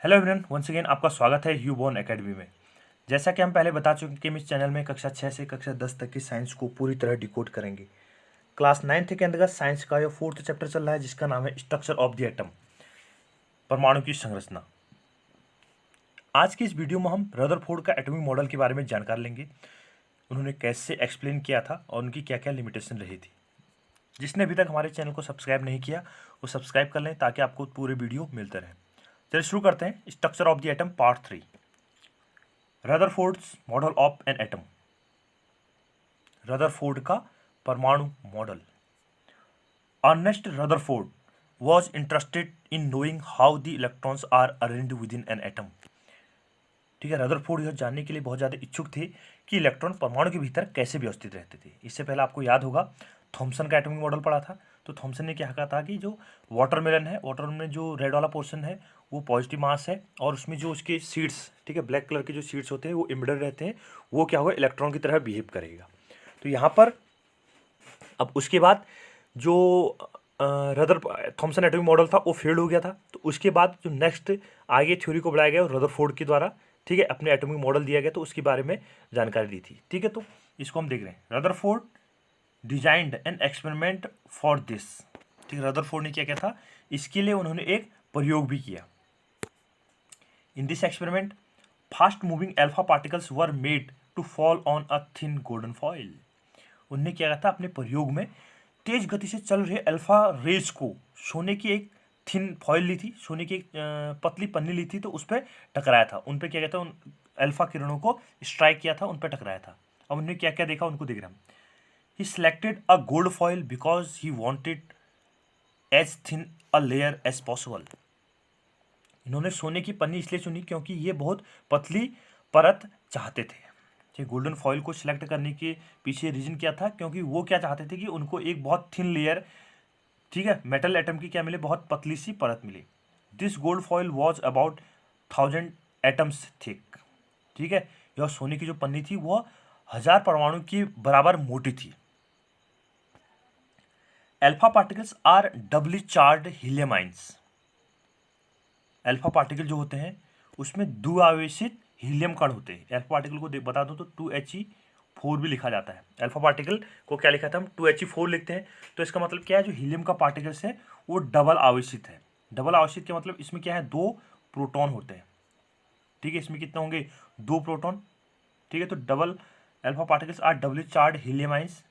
Hello everyone, once again आपका स्वागत है ह्यूबॉर्न एकेडमी में। जैसा कि हम पहले बता चुके हैं कि हम इस चैनल में कक्षा 6 से कक्षा 10 तक की साइंस को पूरी तरह डिकोड करेंगे। क्लास 9th के अंतर्गत साइंस का यह 4th चैप्टर चल रहा है जिसका नाम है स्ट्रक्चर ऑफ द एटम, परमाणु की संरचना। आज की इस वीडियो में हम रदरफोर्ड का एटॉमिक मॉडल के बारे में जानकारी लेंगे। उन्होंने कैसे एक्सप्लेन किया था और उनकी क्या क्या लिमिटेशन रही थी। जिसने अभी तक हमारे चैनल को सब्सक्राइब नहीं किया वो सब्सक्राइब कर लें ताकि आपको पूरे वीडियो मिलते रहें। चलिए शुरू करते हैं। Structure of the atom part 3, Rutherford's model of an atom. Rutherford का परमाणु मॉडल। Ernest Rutherford was interested in knowing how the electrons are arranged within an atom। ठीक है, रदरफोर्ड यह जानने के लिए बहुत ज़्यादा इच्छुक थे कि इलेक्ट्रॉन परमाणु के भीतर कैसे व्यवस्थित रहते थे। इससे पहले आपको याद होगा थॉमसन का एटॉमिक मॉडल पढ़ा था। तो थॉमसन ने क्या कहा था कि जो वाटरमेलन है, वाटरमेलन में जो रेड वाला पोर्शन है वो पॉजिटिव मास है और उसमें जो उसके सीड्स, ठीक है, ब्लैक कलर के जो सीड्स होते हैं वो एम्बेडेड रहते हैं, वो क्या होगा, इलेक्ट्रॉन की तरह बिहेव करेगा। तो यहाँ पर अब उसके बाद जो रदर थॉमसन एटॉमिक मॉडल था वो फेल हो गया था। तो उसके बाद जो नेक्स्ट आगे थ्योरी को बढ़ाया गया रदरफोर्ड के द्वारा, ठीक है, अपने एटॉमिक मॉडल दिया गया तो उसके बारे में जानकारी दी थी। ठीक है, तो इसको हम देख रहे हैं। Rutherford designed an experiment for this. ठीक है, रदरफोर्ड ने क्या किया था, इसके लिए उन्होंने एक प्रयोग भी किया। In this experiment fast moving alpha particles were made to fall on a thin golden foil. उनने क्या किया था, अपने प्रयोग में तेज गति से चल रहे अल्फा रेज को सोने की एक थिन फॉइल ली थी, सोने की एक पतली पन्नी ली थी, तो उस पर टकराया था। उन पर क्या कहता है, उन अल्फा किरणों को स्ट्राइक किया था, उन पर टकराया था। अब उन्होंने क्या क्या देखा उनको देख रहे हैं। He selected a gold foil because he wanted as thin a layer as possible. इन्होंने सोने की पन्नी इसलिए चुनी क्योंकि ये बहुत पतली परत चाहते थे। ठीक, गोल्डन फॉइल को सिलेक्ट करने के पीछे रीजन क्या था, क्योंकि वो क्या चाहते थे कि उनको एक बहुत थिन लेयर, ठीक है, मेटल एटम की क्या मिले, बहुत पतली सी परत मिली। This gold foil was about 1000 atoms thick. ठीक है, यह सोने की जो पन्नी थी वह 1000 परमाणु की बराबर मोटी थी। Alpha particles are doubly charged helium ions. Alpha particle जो होते हैं उसमें द्विआवेशित हीलियम कण होते हैं। अल्फा पार्टिकल को बता दूं तो 2He4 भी लिखा जाता है। अल्फा पार्टिकल को क्या लिखा था हम, 2He4 लिखते हैं। तो इसका मतलब क्या है, जो हीलियम का पार्टिकल्स है वो डबल आवेशित है। डबल आवेशित का मतलब इसमें क्या है, 2 प्रोटॉन होते हैं। ठीक है, इसमें कितने होंगे, 2 प्रोटॉन। ठीक है, तो double alpha particles are doubly charged helium ions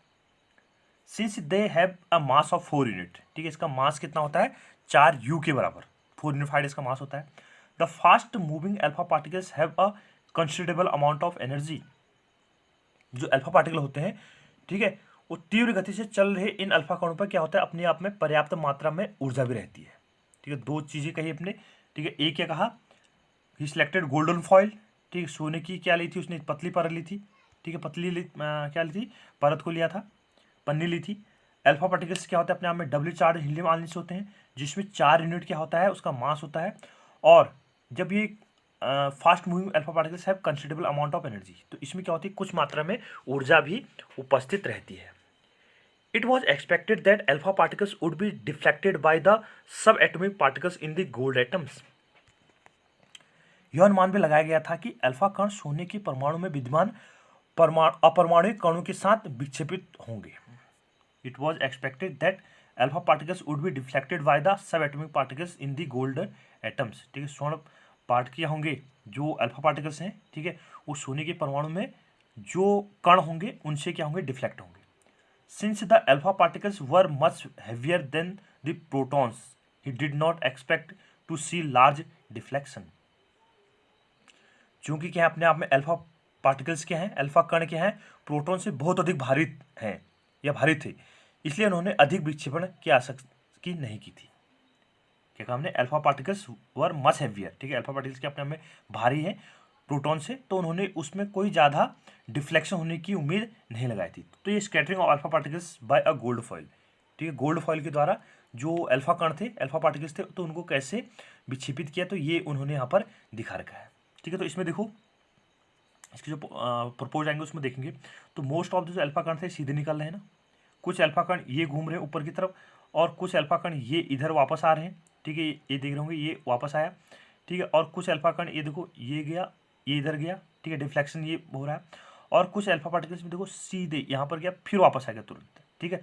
since they have a mass of 4 unit. ठीक है, इसका मास कितना होता है, 4U के बराबर, 4 यूनिफाइड इसका मास होता है। The fast moving alpha particles have a considerable amount of energy. जो अल्फा पार्टिकल होते हैं, ठीक है, वो तीव्र गति से चल रहे इन अल्फा कणों पर क्या होता है, अपने आप में पर्याप्त मात्रा में ऊर्जा भी रहती है। ठीक है, 2 चीजें कही अपने। ठीक है, एक क्या कहा, ही सिलेक्टेड गोल्डन फॉइल। ठीक है, सोने की क्या ली थी उसने, पतली परत ली थी। ठीक है, क्या ली थी, परत को लिया था, पन्नी ली थी। अल्फा पार्टिकल्स क्या होता है, अपने आप में डबली चार्ज हीलियम आयंस होते हैं, जिसमें 4 यूनिट क्या होता है, उसका मास होता है। और जब ये fast moving alpha particles have considerable amount of energy, तो इसमें क्या होती है, कुछ मात्रा में ऊर्जा भी उपस्थित रहती है। It was expected that alpha particles would be deflected by the sub atomic particles in the gold atoms. यह अनुमान भी लगाया गया था कि अल्फा कण सोने के परमाणु में विद्यमान अपरमाणुक कणों के साथ विक्षेपित होंगे। It was expected that alpha particles would be deflected by the sub atomic particles in the gold atoms. ठीक है, स्वर्ण पार्टिकल होंगे जो अल्फा पार्टिकल्स हैं, ठीक है, वो सोने के परमाणु में जो कण होंगे उनसे क्या होंगे, डिफ्लेक्ट होंगे। Since the alpha particles were much heavier than the protons he did not expect to see large deflection. चूंकि क्या है, अपने आप में अल्फा पार्टिकल्स क्या हैं, अल्फा कण क्या हैं, प्रोटॉन से बहुत अधिक भारी हैं या भारी थे, इसलिए उन्होंने अधिक विक्षेपण की आशंका नहीं की थी। क्या कहा हमने, alpha particles were much heavier. ठीक है, अल्फा पार्टिकल्स के अपने आप में भारी है प्रोटॉन से, तो उन्होंने उसमें कोई ज़्यादा डिफ्लेक्शन होने की उम्मीद नहीं लगाई थी। तो ये scattering of alpha particles by a gold foil. ठीक है, गोल्ड फॉइल के द्वारा जो अल्फा कण थे, अल्फा पार्टिकल्स थे, तो उनको कैसे विक्षेपित किया, तो ये उन्होंने यहाँ पर दिखा रखा है। ठीक है, तो इसमें देखो इसके जो प्रपोज आएंगे उसमें देखेंगे तो मोस्ट ऑफ जो अल्फा कण थे सीधे निकल रहे हैं ना, कुछ अल्फा कण ये घूम रहे हैं ऊपर की तरफ और कुछ अल्फा कण ये इधर वापस आ रहे हैं। ठीक है, ये देख रहे होंगे ये वापस आया। ठीक है। और कुछ अल्फा कण, ये देखो ये गया, ये इधर गया, ठीक है, डिफ्लेक्शन ये हो रहा है। और कुछ अल्फा पार्टिकल्स में देखो सीधे यहाँ पर गया, फिर वापस आ गया तुरंत, ठीक है।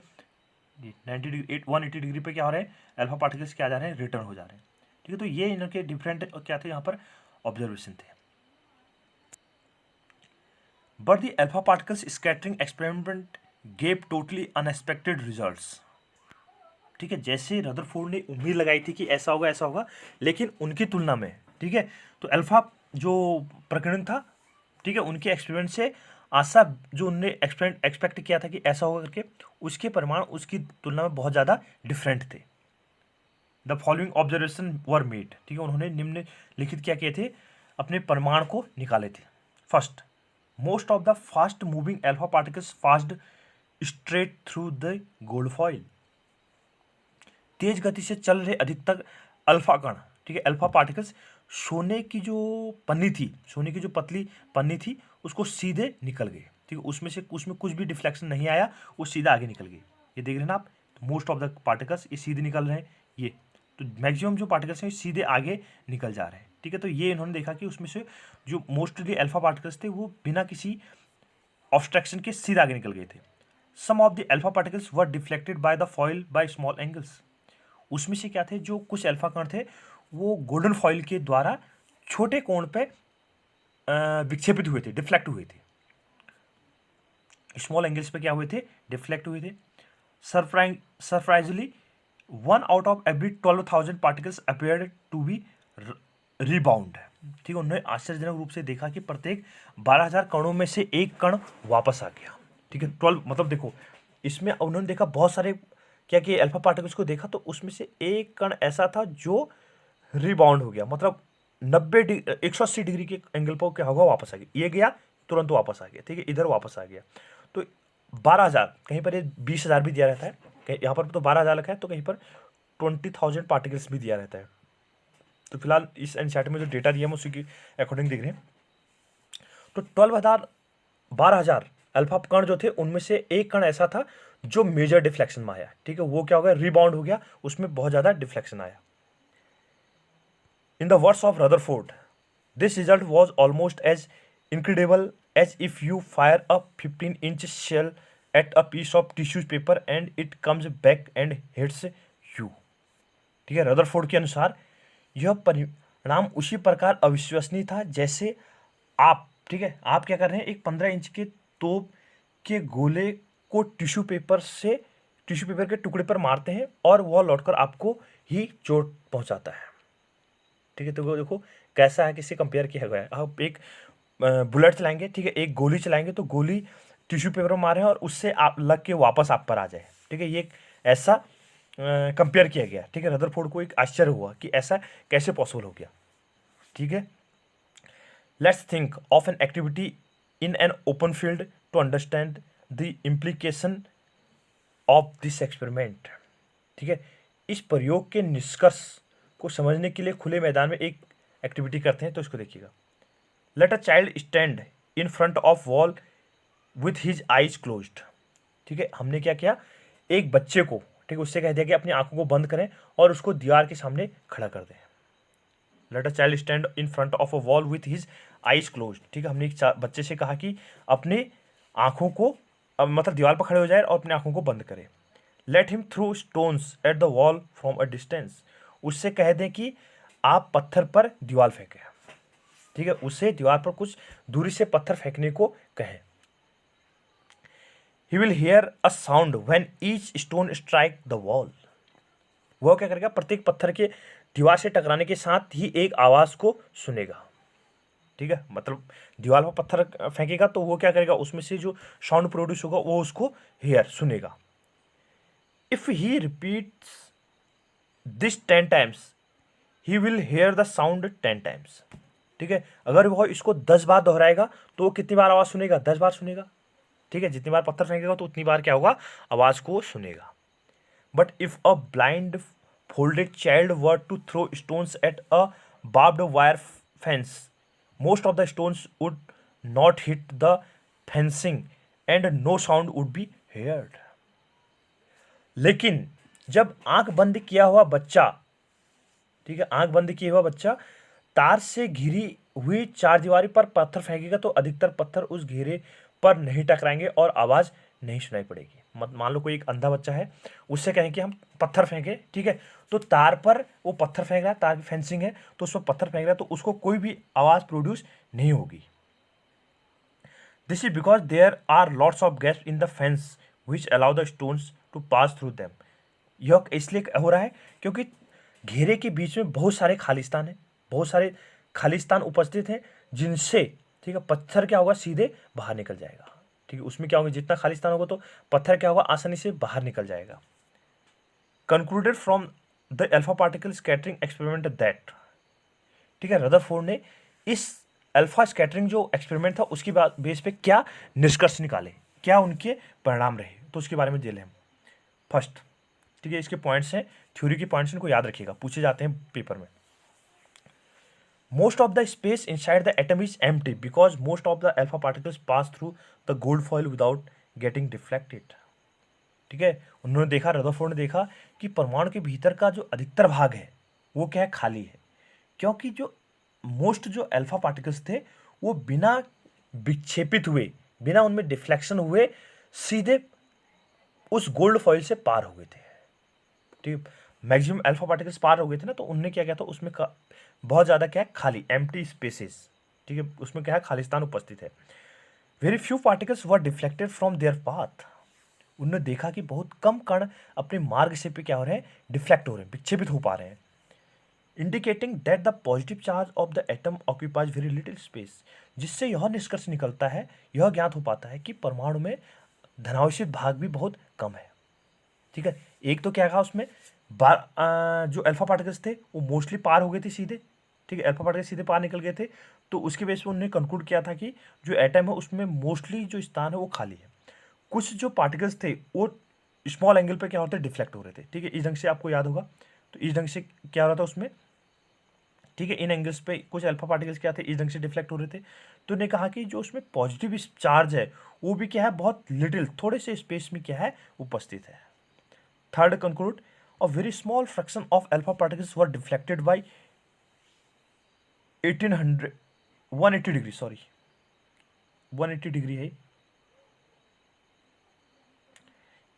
90 डिग्री 180 डिग्री पे क्या हो रहे हैं, अल्फा पार्टिकल्स क्या जा रहे हैं, रिटर्न हो जा रहे हैं, ठीक है। तो ये इनके डिफरेंट क्या थे यहाँ पर ऑब्जर्वेशन थे। But the alpha particles scattering experiment gave totally unexpected results, ठीक है। जैसे रदरफोर्ड ने उम्मीद लगाई थी कि ऐसा होगा, लेकिन उनकी तुलना में, ठीक है, तो अल्फा जो प्रकरण था, ठीक है, उनके एक्सपेरिमेंट से आशा जो उनने एक्सपेक्ट किया था कि ऐसा होगा करके, उसके परिमाण उसकी तुलना में बहुत ज़्यादा डिफरेंट थे। The following observation were made, ठीक है, उन्होंने निम्नलिखित क्या किए थे, अपने परिमाण को निकाले थे। First, most of the fast moving alpha particles fast straight through the gold foil, तेज गति से चल रहे अधिकतर अल्फा कण, ठीक है, अल्फा पार्टिकल्स सोने की जो पन्नी थी, सोने की जो पतली पन्नी थी, उसको सीधे निकल गए, ठीक है, उसमें कुछ भी डिफ्लेक्शन नहीं आया, वो सीधा आगे निकल गई। ये देख रहे हैं ना आप, तो मोस्ट ऑफ द पार्टिकल्स ये सीधे निकल रहे हैं, ये तो मैक्सिमम जो पार्टिकल्स हैं सीधे आगे निकल जा रहे हैं, ठीक है। तो ये इन्होंने देखा कि उसमें से जो मोस्टली अल्फा पार्टिकल्स थे वो बिना किसी ऑब्स्ट्रक्शन के सीधे आगे निकल गए थे। Some of the alpha particles were deflected by the foil by small angles, उसमें से क्या थे, जो कुछ अल्फा कण थे वो गोल्डन फॉइल के द्वारा छोटे कोण पे विक्षेपित हुए थे, डिफ्लेक्ट हुए थे, स्मॉल एंगल्स पे क्या हुए थे, डिफ्लेक्ट हुए थे। Surprisingly 1 out of every 12,000 particles appeared to be rebound, ठीक है। उन्होंने आश्चर्यजनक रूप से देखा कि प्रत्येक 12,000 कणों में से एक कण वापस आ गया, ठीक है। 12 मतलब देखो, इसमें उन्होंने देखा बहुत सारे क्या कि अल्फा पार्टिकल्स को देखा, तो उसमें से एक कण ऐसा था जो रिबाउंड हो गया, मतलब 180 डिग्री के एंगल पर क्या होगा, वापस आ गया, ये गया तुरंत वापस आ गया, ठीक है, इधर वापस आ गया। तो 12,000, कहीं पर ये 20,000 भी दिया रहता है, यहाँ पर तो 12,000 लिखा है, तो कहीं पर 20,000 पार्टिकल्स भी दिया रहता है। तो फिलहाल इस एनसीईआरटी में जो डेटा दिया है उसी के अकॉर्डिंग देख रहे हैं। तो 12,000 अल्फा कण जो थे, उनमें से एक कण ऐसा था जो मेजर डिफ्लेक्शन में आया, ठीक है, वो क्या हो गया, रिबाउंड हो गया, उसमें बहुत ज्यादा डिफ्लेक्शन आया। In the words of Rutherford, this result was almost as incredible as if you fire a 15-inch shell at a piece of tissue paper and it comes back and hits you, ठीक है। Rutherford के अनुसार यह परिणाम उसी प्रकार अविश्वसनीय था जैसे आप, ठीक है, आप क्या कर रहे हैं, एक 15 इंच के तोप के गोले को टिश्यू पेपर के टुकड़े पर मारते हैं और वह लौटकर आपको ही चोट पहुंचाता है, ठीक है। तो वो देखो कैसा है, किससे कंपेयर किया गया है। आप एक बुलेट चलाएंगे, ठीक है, एक गोली चलाएंगे, तो गोली टिश्यू पेपर में मारे हैं और उससे आप लग के वापस आप पर आ जाए, ठीक है, ये ऐसा कंपेयर किया गया, ठीक है। रदरफोर्ड को एक आश्चर्य हुआ कि ऐसा कैसे पॉसिबल हो गया, ठीक है। Let's think of an activity in an open field to understand the implication of this experiment, ठीक है। इस प्रयोग के निष्कर्ष को समझने के लिए खुले मैदान में एक एक्टिविटी करते हैं, तो इसको देखिएगा। Let a child stand in front of wall with his eyes closed, ठीक है। हमने क्या किया, एक बच्चे को, ठीक है, उससे कह दिया कि अपनी आंखों को बंद करें और उसको दीवार के सामने खड़ा कर दें। Let a child stand in front of a wall with his eyes closed, ठीक है। हमने एक बच्चे से कहा कि अपने आंखों को मतलब दीवार पर खड़े हो जाए और अपनी आंखों को बंद करे। Let him throw stones at the wall from a distance, उससे कह दें कि आप पत्थर पर दीवार फेंकें, ठीक है, उससे दीवार पर कुछ दूरी से पत्थर फेंकने को कहें। He will hear a sound when each stone strike the wall, वह क्या करेगा, प्रत्येक पत्थर के दीवार से टकराने के साथ ही एक आवाज को सुनेगा, ठीक है। मतलब दीवार पर पत्थर फेंकेगा तो वो क्या करेगा, उसमें से जो साउंड प्रोड्यूस होगा वो उसको सुनेगा। If he repeats this 10 times he will here the sound 10 times, ठीक है। अगर वह इसको 10 बार दोहराएगा तो वो कितनी बार आवाज सुनेगा, 10 बार सुनेगा, ठीक है। जितनी बार पत्थर फेंकेगा तो उतनी बार क्या होगा, आवाज को सुनेगा। But if a blindfolded child were to throw stones at a barbed wire fence, most of the stones would not hit the fencing and no sound would be heard. लेकिन जब आंख बंद किया हुआ बच्चा, ठीक है, आंख बंद किया हुआ बच्चा तार से घिरी हुई चारदीवारी पर पत्थर फेंकेगा तो अधिकतर पत्थर उस घेरे पर नहीं टकराएंगे और आवाज नहीं सुनाई पड़ेगी। मत मान लो कोई एक अंधा बच्चा है, उससे कहें कि हम पत्थर फेंके, ठीक है, तो तार पर वो पत्थर फेंक रहा है, तार की फेंसिंग है तो उस पर पत्थर फेंक रहा है तो उसको कोई भी आवाज प्रोड्यूस नहीं होगी। This is because there are lots of gaps in the fence which allow the stones to pass through them. यह इसलिए हो रहा है क्योंकि घेरे के बीच में बहुत सारे खालिस्तान है, बहुत सारे खालिस्तान उपस्थित हैं जिनसे, ठीक है, पत्थर क्या होगा, सीधे बाहर निकल जाएगा। ठीक है, उसमें क्या होगा, जितना खालिस्तान होगा तो पत्थर क्या होगा, आसानी से बाहर निकल जाएगा। Concluded from the alpha particle scattering experiment that, ठीक है, रदरफोर्ड ने इस अल्फा स्कैटरिंग जो एक्सपेरिमेंट था उसकी बेस पे क्या निष्कर्ष निकाले, क्या उनके परिणाम रहे, तो उसके बारे में दे लें हम। फर्स्ट, ठीक है, इसके पॉइंट्स हैं, थ्योरी के पॉइंट्स, इनको याद रखिएगा, पूछे जाते हैं पेपर में। Most of the space inside the atom is empty because most of the alpha particles pass through the gold foil without getting deflected. ठीक है, उन्होंने देखा, रदरफोर्ड ने देखा कि परमाणु के भीतर का जो अधिकतर भाग है वो क्या है, खाली है, क्योंकि जो मोस्ट जो अल्फा पार्टिकल्स थे वो बिना विक्षेपित हुए, बिना उनमें डिफ्लेक्शन हुए सीधे उस गोल्ड फॉइल से पार हो गए थे। ठीक है, मैक्सिमम अल्फा पार्टिकल्स पार हो गए थे ना, तो उनने क्या किया था, उसमें बहुत ज़्यादा क्या है, खाली एम्प्टी स्पेसेस, ठीक है, उसमें क्या है, खालिस्तान उपस्थित है। Very few particles were deflected from there path. उन्होंने देखा कि बहुत कम कण अपने मार्ग से पे क्या हो रहे हैं, डिफ्लेक्ट हो रहे हैं, विक्षेपित हो पा रहे हैं। Indicating that the positive charge of the atom occupies very little space, जिससे यह निष्कर्ष निकलता है, यह ज्ञात हो पाता है कि परमाणु में धनावेशित भाग भी बहुत कम है। ठीक है, एक तो क्या कहा उसमें, जो अल्फा पार्टिकल्स थे वो मोस्टली पार हो गए थे सीधे, ठीक है, अल्फा पार्टिकल्स सीधे पार निकल गए थे, तो उसके बेस पे उन्होंने कंक्लूड किया था कि जो एटम है उसमें मोस्टली जो स्थान है वो खाली है। कुछ जो पार्टिकल्स थे वो स्मॉल एंगल पे क्या होते, डिफ्लेक्ट हो रहे थे। ठीक है, इस ढंग से आपको याद होगा, तो इस ढंग से क्या हो रहा था उसमें, ठीक है, इन एंगल्स पे कुछ अल्फा पार्टिकल्स क्या थे, इस ढंग से डिफ्लेक्ट हो रहे थे। तो उन्होंने कहा कि जो उसमें पॉजिटिव चार्ज है वो भी क्या है, बहुत लिटिल, थोड़े से स्पेस में क्या है, उपस्थित है। Third conclude, a very small fraction of alpha particles were deflected by 1800 180 degree, sorry 180 degree है,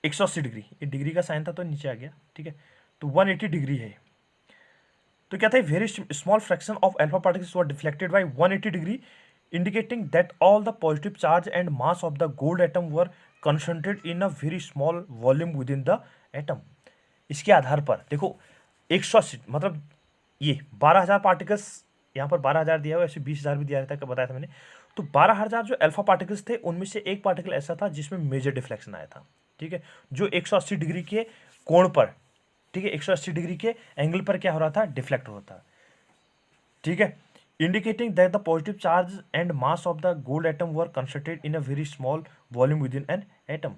180 डिग्री, ये डिग्री का साइन था तो नीचे आ गया, ठीक है, तो 180 डिग्री है। तो क्या था, very small fraction of alpha particles were deflected bye 180 degree, indicating that all the positive charge and mass of the gold atom were concentrated in a very small volume with in the atom. इसके आधार पर देखो 180 मतलब ये 12,000 particles, यहाँ पर 12,000 दिया हुआ, ऐसे 20,000 भी दिया रहता है, बताया था मैंने। तो 12,000 जो अल्फा पार्टिकल्स थे उनमें से एक पार्टिकल ऐसा था जिसमें मेजर डिफ्लेक्शन आया था। ठीक है, जो 180 डिग्री के कोण पर, ठीक है, 180 डिग्री के एंगल पर क्या हो रहा था, डिफ्लेक्ट हो रहा था। ठीक है, indicating that the positive charge and mass of the gold atom were concentrated in a very small volume with in an atom.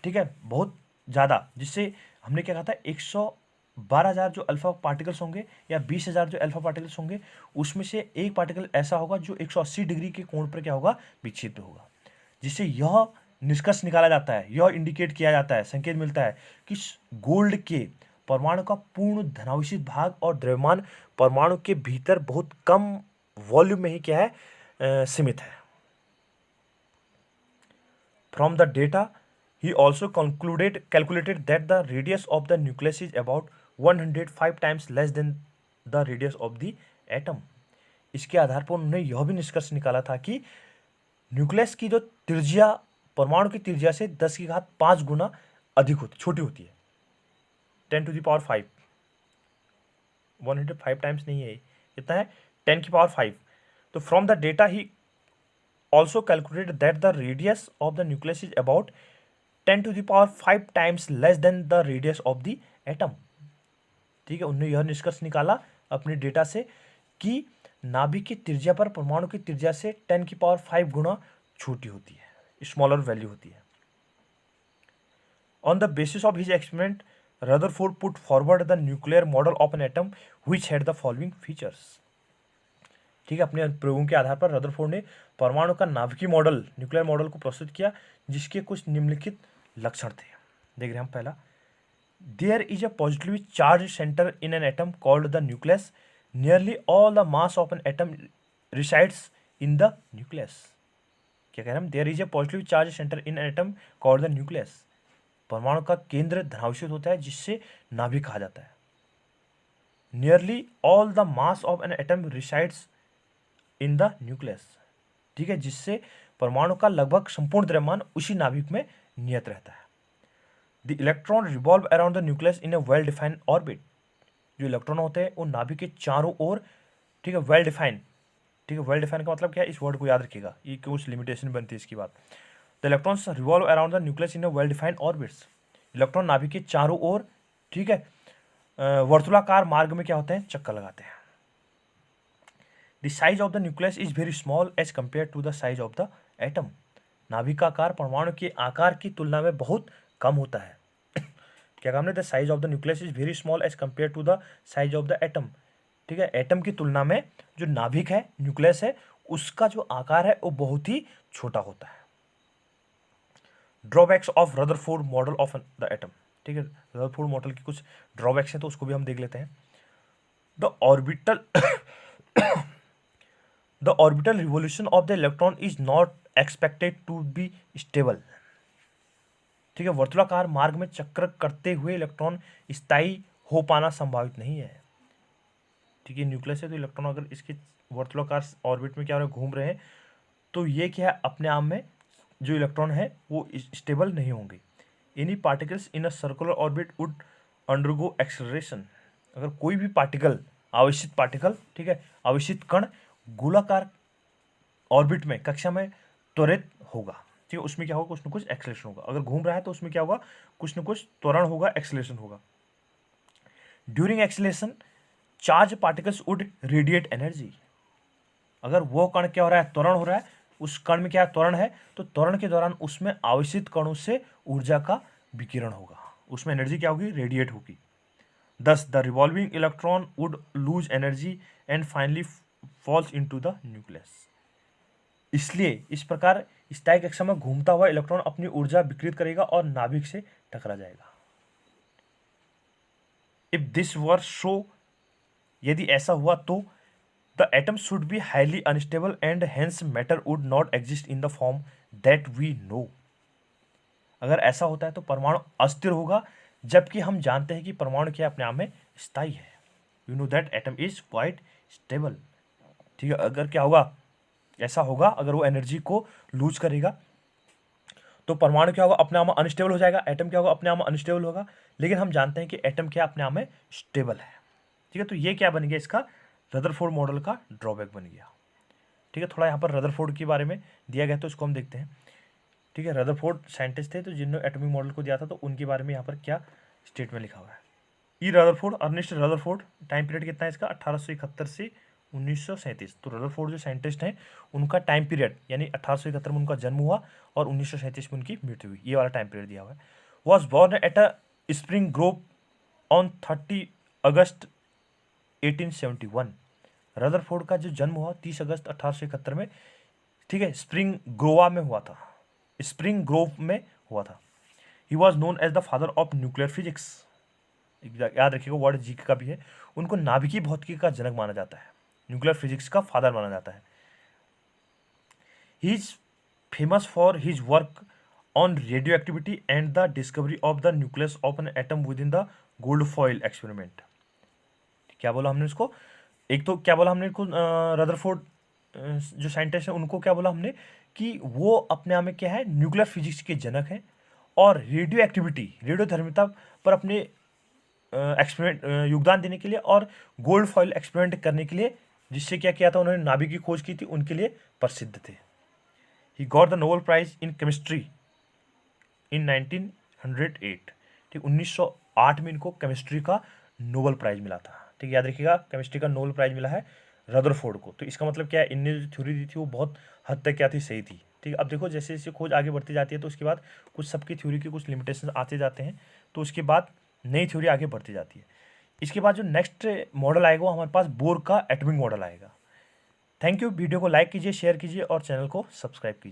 ठीक है, बहुत ज़्यादा, जिससे हमने क्या कहा था, 112,000 जो अल्फा पार्टिकल्स होंगे या 20,000 जो अल्फा पार्टिकल्स होंगे, उसमें से एक पार्टिकल ऐसा होगा जो 180 डिग्री के कोण पर क्या होगा, विक्षेपित होगा, जिससे यह निष्कर्ष निकाला जाता है, यह इंडिकेट किया जाता है, संकेत मिलता है कि गोल्ड के परमाणु का पूर्ण धनावेशित भाग और द्रव्यमान परमाणु के भीतर बहुत कम वॉल्यूम में ही क्या है, सीमित है। From the data he also calculated that the radius of the nucleus is about 105 times less than the radius of the atom। इसके आधार पर उन्होंने यह भी निष्कर्ष निकाला था कि न्यूक्लियस की जो त्रिज्या परमाणु की त्रिज्या से 10 की घात 5 गुना अधिक होती, छोटी होती है, 10 to the power 5, 105 टाइम्स नहीं है, कितना है, 10 की पावर 5। तो from the data he also calculated that the radius of the nucleus is about 10 to the power 5 times less than the radius of the atom. ठीक है, उन्होंने यह निष्कर्ष निकाला अपने डेटा से कि नाभिक की त्रिज्या पर परमाणु की त्रिज्या से 10 की पावर 5 गुना छोटी होती है, स्मॉलर वैल्यू होती है। On the basis of his experiment Rutherford put forward the nuclear model of an atom which had the following features. ठीक है, अपने प्रयोगों के आधार पर रदरफोर्ड ने परमाणु का नाभिकीय मॉडल, न्यूक्लियर मॉडल को प्रस्तुत किया, जिसके कुछ निम्नलिखित लक्षण थे। देख रहे हैं हम, पहला, there is a positively charge centre in an atom called the nucleus nearly all the mass of an atom resides in the nucleus. क्या कह रहे हैं हम, there is a positive charge centre in atom called the nucleus. परमाणु का केंद्र धनावेशित होता है जिससे नाभिक कहा जाता है। Nearly all the mass of an atom resides in the nucleus, ठीक है, जिससे परमाणु का लगभग संपूर्ण द्रव्यमान उसी नाभिक में नियत रहता है। The electron revolve around the nucleus in A well defined orbit. जो इलेक्ट्रॉन होते हैं वो नाभिक के चारों ओर, ठीक है, वेल डिफाइंड, ठीक है, वेल डिफाइंड का मतलब क्या है, इस वर्ड को याद रखिएगा, ये कुछ लिमिटेशन बनती है इसकी बात। The electrons revolve around the nucleus in A well defined orbits. Electron नाभिक के चारों ओर, ठीक है, वर्तुलाकार मार्ग में क्या होते हैं, चक्कर लगाते हैं। The size of the nucleus is very small as compare to the size of the atom. नाभिक का आकार परमाणु के आकार की तुलना में बहुत कम होता है। क्या काम है, the size of the nucleus is very small as compare to the size of the atom. ठीक है, एटम की तुलना में जो नाभिक है, न्यूक्लियस है, उसका जो आकार है वो बहुत ही छोटा होता है। Drawbacks of Rutherford model of the atom. ठीक है, रदरफोर्ड मॉडल की कुछ ड्रॉबैक्स हैं तो उसको भी हम देख लेते हैं। The orbital the orbital revolution of the electron is not expected to be stable. ठीक है, वर्तुलाकार मार्ग में चक्कर करते हुए इलेक्ट्रॉन स्थायी हो पाना संभावित नहीं है। ठीक है, न्यूक्लियस है तो इलेक्ट्रॉन अगर इसके वर्तुलाकार ऑर्बिट में क्या हो रहा है, घूम रहे हैं, तो ये क्या है, अपने आप में जो इलेक्ट्रॉन है वो स्टेबल नहीं होंगे। Any particles in a circular orbit would undergo acceleration. अगर कोई भी पार्टिकल, आवेशित पार्टिकल, ठीक है, आवेशित कण गोलाकार ऑर्बिट में, कक्षा में त्वरित होगा। ठीक है, उसमें क्या होगा, कुछ न कुछ एक्सेलरेशन होगा। अगर घूम रहा है तो उसमें क्या होगा, कुछ न कुछ त्वरण होगा, एक्सेलरेशन होगा। During acceleration charge particles would radiate energy. अगर वो कण क्या हो रहा है, त्वरण हो रहा है, उस कण में क्या त्वरण है, तो त्वरण के दौरान उसमें आवेशित कणों से ऊर्जा का विकिरण होगा, उसमें एनर्जी क्या होगी, रेडिएट होगी। Thus, the revolving electron would lose energy and finally falls into the nucleus. इसलिए इस प्रकार स्थायी कक्षा में घूमता हुआ इलेक्ट्रॉन अपनी ऊर्जा विकृत करेगा और नाभिक से टकरा जाएगा। If this were so, यदि ऐसा हुआ तो the atom should be highly unstable and hence matter would not exist in the form that we know. अगर ऐसा होता है तो परमाणु अस्थिर होगा, जबकि हम जानते हैं कि परमाणु क्या अपने आप में स्थायी है। You know that atom is quite stable. ठीक है, अगर क्या होगा, ऐसा होगा, अगर वो एनर्जी को लूज करेगा तो परमाणु क्या होगा, अपने आप में अनस्टेबल हो जाएगा। एटम क्या होगा, अपने आप में अनस्टेबल होगा। लेकिन हम जानते हैं कि एटम क्या अपने आप में स्टेबल है। ठीक है, तो ये क्या बन गया, इसका रदरफोर्ड मॉडल का ड्रॉबैक बन गया। ठीक है, थोड़ा यहाँ पर रदरफोर्ड के बारे में दिया गया तो इसको हम देखते हैं। ठीक है, रदरफोर्ड साइंटिस्ट थे तो जिन्होंने एटॉमिक मॉडल को दिया था, तो उनके बारे में यहाँ पर क्या स्टेटमेंट लिखा हुआ है। E Rutherford, Ernest Rutherford, time period कितना है इसका, 1871 से 1937। तो रदरफोर्ड जो साइंटिस्ट हैं उनका टाइम पीरियड यानी 1871 में उनका जन्म हुआ और 1937 में उनकी मृत्यु हुई, ये वाला टाइम पीरियड दिया हुआ है। Was born at a spring Grove on 30 August 1871। Rutherford का जो जन्म हुआ 30 अगस्त 1871 में, ठीक है, स्प्रिंग ग्रोवा में हुआ था, स्प्रिंग ग्रोव में हुआ था। He was known as the father of nuclear physics. याद रखिएगा, वर्ड जी का भी है। उनको नाभिकीय भौतिकी का जनक माना जाता है, न्यूक्लियर फिजिक्स का फादर माना जाता है। He is famous for his work on radio activity and the discovery of the nucleus of an atom with in the gold foil experiment. क्या बोला हमने इसको, एक तो क्या बोला हमने इनको, रदरफोर्ड जो साइंटिस्ट है उनको क्या बोला हमने कि वो अपने आप में क्या है, न्यूक्लियर फिजिक्स के जनक हैं और रेडियो एक्टिविटी, रेडियोधर्मिता पर अपने एक्सपेरिमेंट योगदान देने के लिए और गोल्ड फॉइल एक्सपेरिमेंट करने के लिए, जिससे क्या किया था, उन्होंने नाभिक की खोज की थी, उनके लिए प्रसिद्ध थे। He got the Nobel prize in chemistry in 1908। ठीक, 1908 में इनको केमिस्ट्री का नोबेल प्राइज मिला था। ठीक, याद रखिएगा, केमिस्ट्री का नोबेल प्राइज मिला है रदरफोर्ड को। तो इसका मतलब क्या है, इनने जो थ्योरी दी थी वो बहुत हद तक क्या थी, सही थी। ठीक, अब देखो जैसे जैसे खोज आगे बढ़ती जाती है तो उसके बाद कुछ सबकी थ्योरी के कुछ लिमिटेशन आते जाते हैं, तो उसके बाद नई थ्योरी आगे बढ़ती जाती है। इसके बाद जो नेक्स्ट मॉडल आएगा वो हमारे पास बोर का एटॉमिक मॉडल आएगा। थैंक यू, वीडियो को लाइक कीजिए, शेयर कीजिए और चैनल को सब्सक्राइब कीजिए।